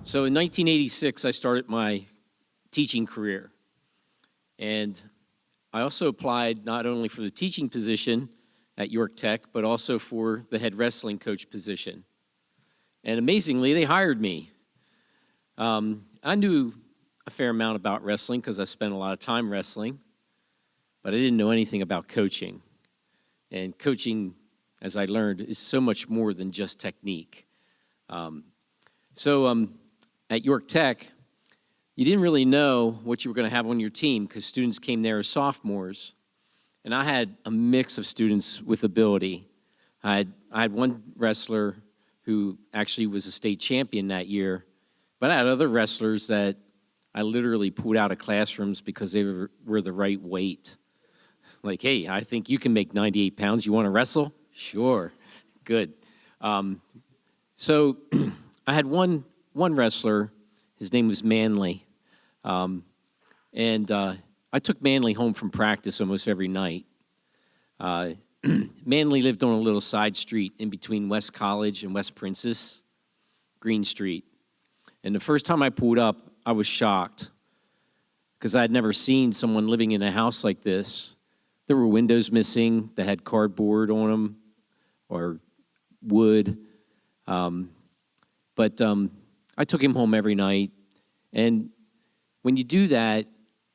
So in 1986, I started my teaching career. And I also applied not only for the teaching position at York Tech, but also for the head wrestling coach position. And amazingly, they hired me. I knew a fair amount about wrestling because I spent a lot of time wrestling, but I didn't know anything about coaching. And coaching, as I learned, is so much more than just technique. At York Tech, you didn't really know what you were going to have on your team because students came there as sophomores. And I had a mix of students with ability. I had one wrestler who actually was a state champion that year, but I had other wrestlers that I literally pulled out of classrooms because they were the right weight. Like, hey, I think you can make 98 pounds. You want to wrestle? Sure. Good. So I had one wrestler. His name was Manley. I took Manley home from practice almost every night. Manley lived on a little side street in between West College and West Princess, Green Street. And the first time I pulled up, I was shocked because I had never seen someone living in a house like this. There were windows missing that had cardboard on them or wood. But I took him home every night. And when you do that,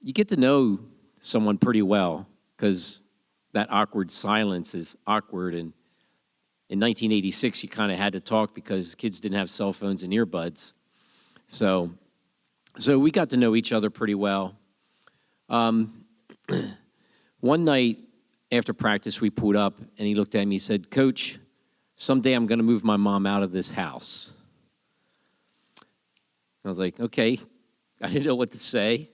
you get to know someone pretty well because that awkward silence is awkward. And in 1986, you kind of had to talk because kids didn't have cell phones and earbuds. So we got to know each other pretty well. One night after practice, we pulled up, and he looked at me and said, "Coach, someday I'm going to move my mom out of this house." I was like, okay. I didn't know what to say.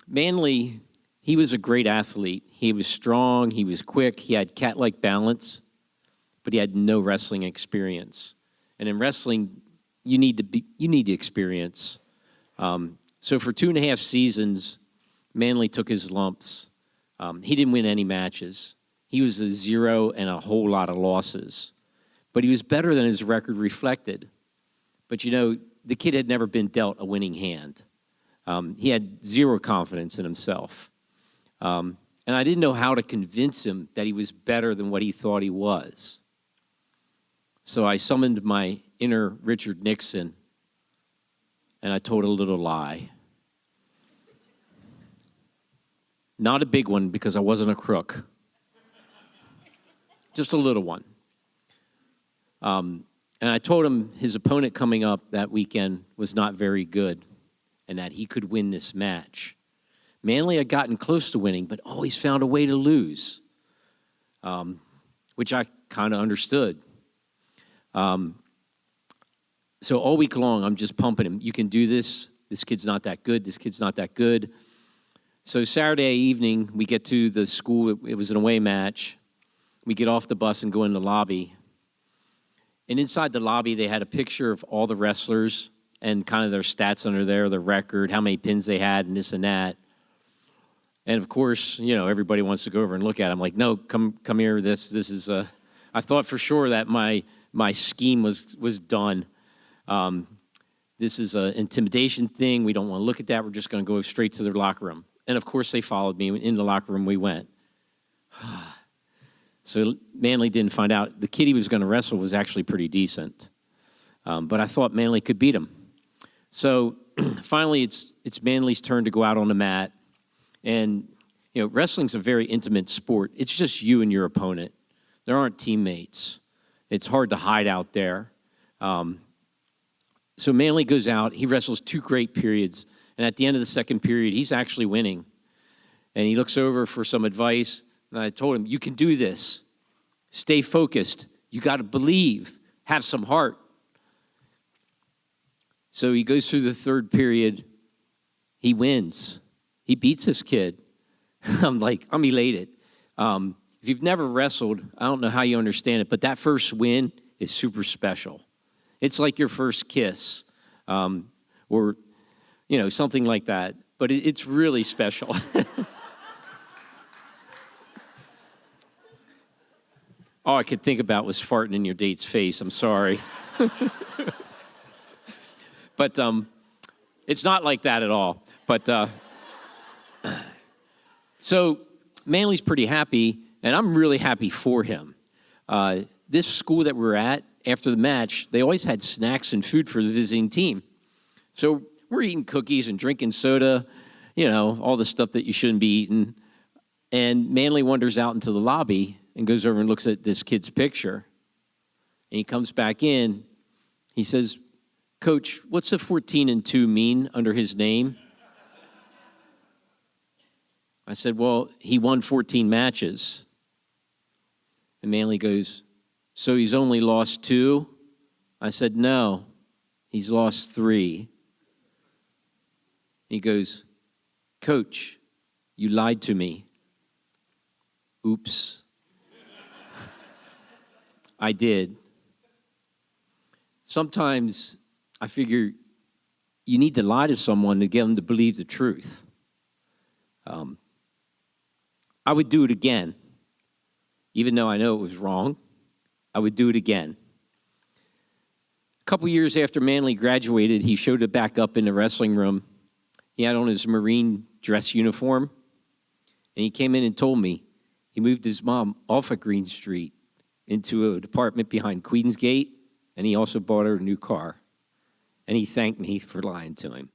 Manley, he was a great athlete. He was strong. He was quick. He had cat-like balance, but he had no wrestling experience. And in wrestling, you need experience. So for 2.5 seasons, Manley took his lumps. He didn't win any matches. He was a 0 and a whole lot of losses. But he was better than his record reflected. But you know, the kid had never been dealt a winning hand. He had zero confidence in himself. And I didn't know how to convince him that he was better than what he thought he was. So I summoned my inner Richard Nixon, and I told a little lie. Not a big one because I wasn't a crook. Just a little one. And I told him his opponent coming up that weekend was not very good and that he could win this match. Manley had gotten close to winning, but always found a way to lose, which I kind of understood. So all week long, I'm just pumping him. You can do this. This kid's not that good. This kid's not that good. So Saturday evening, we get to the school. It was an away match. We get off the bus and go in the lobby. And inside the lobby, they had a picture of all the wrestlers and kind of their stats under there, their record, how many pins they had, and this and that. And of course, you know, everybody wants to go over and look at it. I'm like, no, come here. This is I thought for sure that my scheme was done. This is an intimidation thing. We don't want to look at that. We're just going to go straight to their locker room. And of course, they followed me. In the locker room, we went. So Manley didn't find out. The kid he was going to wrestle was actually pretty decent. But I thought Manley could beat him. So finally, it's Manley's turn to go out on the mat. And, you know, wrestling's a very intimate sport. It's just you and your opponent. There aren't teammates. It's hard to hide out there. So Manley goes out. He wrestles 2 great periods. And at the end of the second period, he's actually winning. And he looks over for some advice. And I told him, you can do this. Stay focused. You got to believe. Have some heart. So he goes through the third period. He wins. He beats this kid. I'm elated. If you've never wrestled, I don't know how you understand it, but that first win is super special. It's like your first kiss or, you know, something like that. But it's really special. All I could think about was farting in your date's face. I'm sorry. But it's not like that at all. But so Manley's pretty happy, and I'm really happy for him. This school that we're at, after the match, they always had snacks and food for the visiting team. So we're eating cookies and drinking soda, all the stuff that you shouldn't be eating. And Manley wanders out into the lobby and goes over and looks at this kid's picture. And he comes back in. He says, "Coach, what's the 14-2 mean under his name?" I said, "Well, he won 14 matches." And Manley goes, "So he's only lost 2?" I said, "No, he's lost 3. He goes, "Coach, you lied to me." Oops. I did. Sometimes I figure you need to lie to someone to get them to believe the truth. I would do it again. Even though I know it was wrong, I would do it again. A couple years after Manley graduated, he showed it back up in the wrestling room. He had on his Marine dress uniform, and he came in and told me he moved his mom off of Green Street into an apartment behind Queens Gate, and he also bought her a new car. And he thanked me for lying to him.